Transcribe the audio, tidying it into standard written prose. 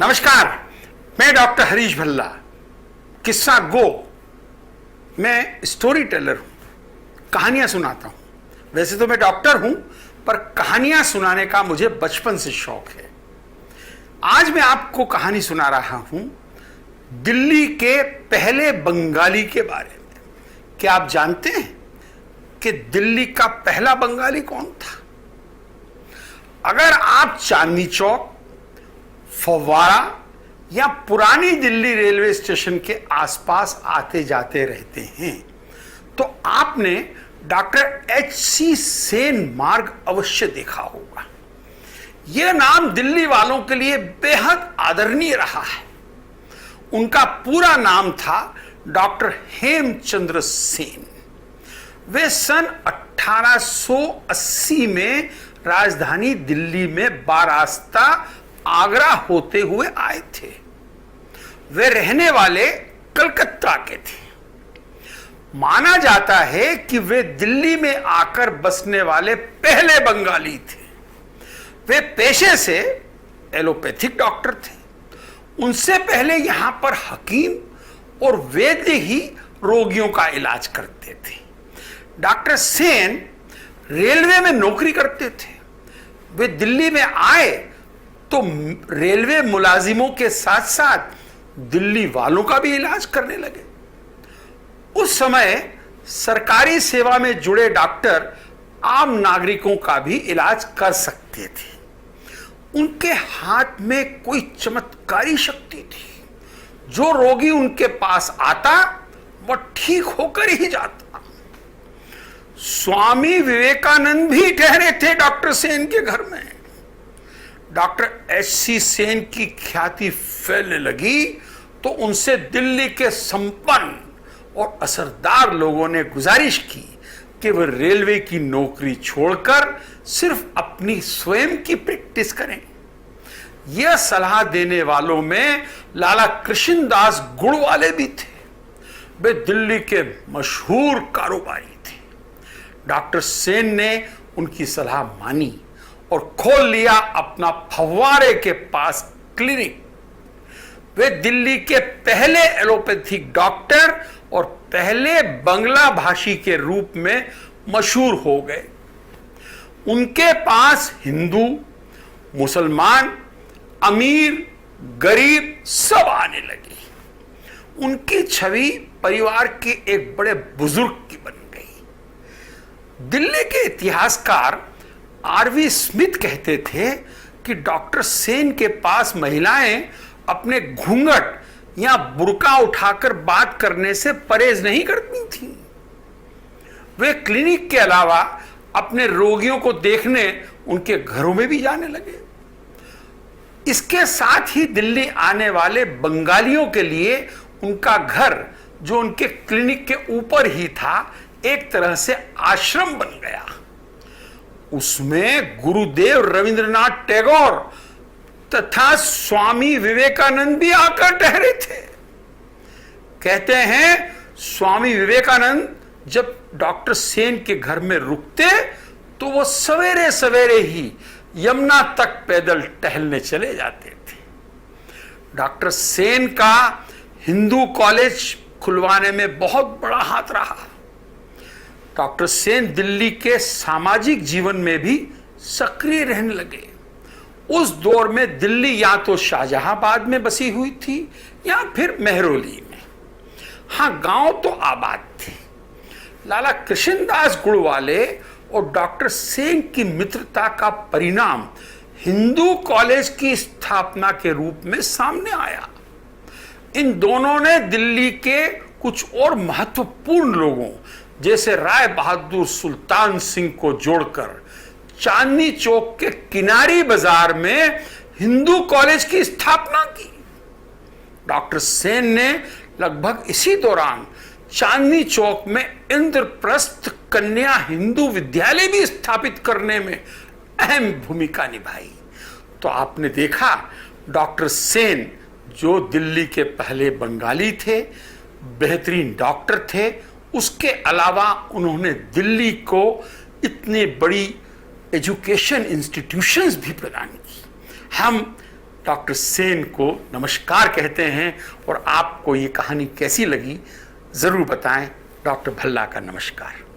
नमस्कार, मैं डॉक्टर हरीश भल्ला। किस्सा गो। मैं स्टोरी टेलर हूं, कहानियां सुनाता हूं। वैसे तो मैं डॉक्टर हूं, पर कहानियां सुनाने का मुझे बचपन से शौक है। आज मैं आपको कहानी सुना रहा हूं दिल्ली के पहले बंगाली के बारे में। क्या आप जानते हैं कि दिल्ली का पहला बंगाली कौन था? अगर आप चांदनी चौक, फव्वारा या पुरानी दिल्ली रेलवे स्टेशन के आसपास आते जाते रहते हैं तो आपने डॉक्टर एच.सी. सेन मार्ग अवश्य देखा होगा। यह नाम दिल्ली वालों के लिए बेहद आदरणीय रहा है। उनका पूरा नाम था डॉक्टर हेमचंद्र सेन। वे सन 1880 में राजधानी दिल्ली में बारास्ता आगरा होते हुए आए थे। वे रहने वाले कलकत्ता के थे। माना जाता है कि वे दिल्ली में आकर बसने वाले पहले बंगाली थे। वे पेशे से एलोपैथिक डॉक्टर थे। उनसे पहले यहां पर हकीम और वैद्य ही रोगियों का इलाज करते थे। डॉक्टर सेन रेलवे में नौकरी करते थे। वे दिल्ली में आए तो रेलवे मुलाजिमों के साथ साथ दिल्ली वालों का भी इलाज करने लगे। उस समय सरकारी सेवा में जुड़े डॉक्टर आम नागरिकों का भी इलाज कर सकते थे। उनके हाथ में कोई चमत्कारी शक्ति थी। जो रोगी उनके पास आता वह ठीक होकर ही जाता। स्वामी विवेकानंद भी ठहरे थे डॉक्टर सेन के घर में। डॉक्टर एच.सी. सेन की ख्याति फैलने लगी तो उनसे दिल्ली के संपन्न और असरदार लोगों ने गुजारिश की कि वह रेलवे की नौकरी छोड़कर सिर्फ अपनी स्वयं की प्रैक्टिस करें। यह सलाह देने वालों में लाला कृष्णदास गुड़वाले भी थे। वे दिल्ली के मशहूर कारोबारी थे। डॉक्टर सेन ने उनकी सलाह मानी और खोल लिया अपना फव्वारे के पास क्लिनिक। वे दिल्ली के पहले एलोपैथिक डॉक्टर और पहले बंगला भाषी के रूप में मशहूर हो गए। उनके पास हिंदू, मुसलमान, अमीर, गरीब सब आने लगे। उनकी छवि परिवार के एक बड़े बुजुर्ग की बन गई। दिल्ली के इतिहासकार आर.वी. स्मिथ कहते थे कि डॉक्टर सेन के पास महिलाएं अपने घूंघट या बुर्का उठाकर बात करने से परहेज नहीं करती थीं। वे क्लिनिक के अलावा अपने रोगियों को देखने उनके घरों में भी जाने लगे। इसके साथ ही दिल्ली आने वाले बंगालियों के लिए उनका घर, जो उनके क्लिनिक के ऊपर ही था, एक तरह से आश्रम बन गया। उसमें गुरुदेव रविंद्रनाथ टैगोर तथा स्वामी विवेकानंद भी आकर ठहरे थे। कहते हैं स्वामी विवेकानंद जब डॉक्टर सेन के घर में रुकते तो वो सवेरे सवेरे ही यमुना तक पैदल टहलने चले जाते थे। डॉक्टर सेन का हिंदू कॉलेज खुलवाने में बहुत बड़ा हाथ रहा। डॉक्टर सेन दिल्ली के सामाजिक जीवन में भी सक्रिय रहने लगे। उस दौर में दिल्ली या तो शाहजहांबाद में बसी हुई थी या फिर मेहरौली में। हाँ, गांव तो आबाद थे। लाला कृष्णदास गुड़वाले और डॉक्टर सेन की मित्रता का परिणाम हिंदू कॉलेज की स्थापना के रूप में सामने आया। इन दोनों ने दिल्ली के कुछ और महत्वपूर्ण लोगों जैसे राय बहादुर सुल्तान सिंह को जोड़कर चांदनी चौक के किनारी बाजार में हिंदू कॉलेज की स्थापना की। डॉक्टर सेन ने लगभग इसी दौरान चांदनी चौक में इंद्रप्रस्थ कन्या हिंदू विद्यालय भी स्थापित करने में अहम भूमिका निभाई। तो आपने देखा, डॉक्टर सेन जो दिल्ली के पहले बंगाली थे, बेहतरीन डॉक्टर थे, उसके अलावा उन्होंने दिल्ली को इतनी बड़ी एजुकेशन इंस्टीट्यूशंस भी प्रदान की। हम डॉक्टर सेन को नमस्कार कहते हैं। और आपको ये कहानी कैसी लगी ज़रूर बताएं। डॉक्टर भल्ला का नमस्कार।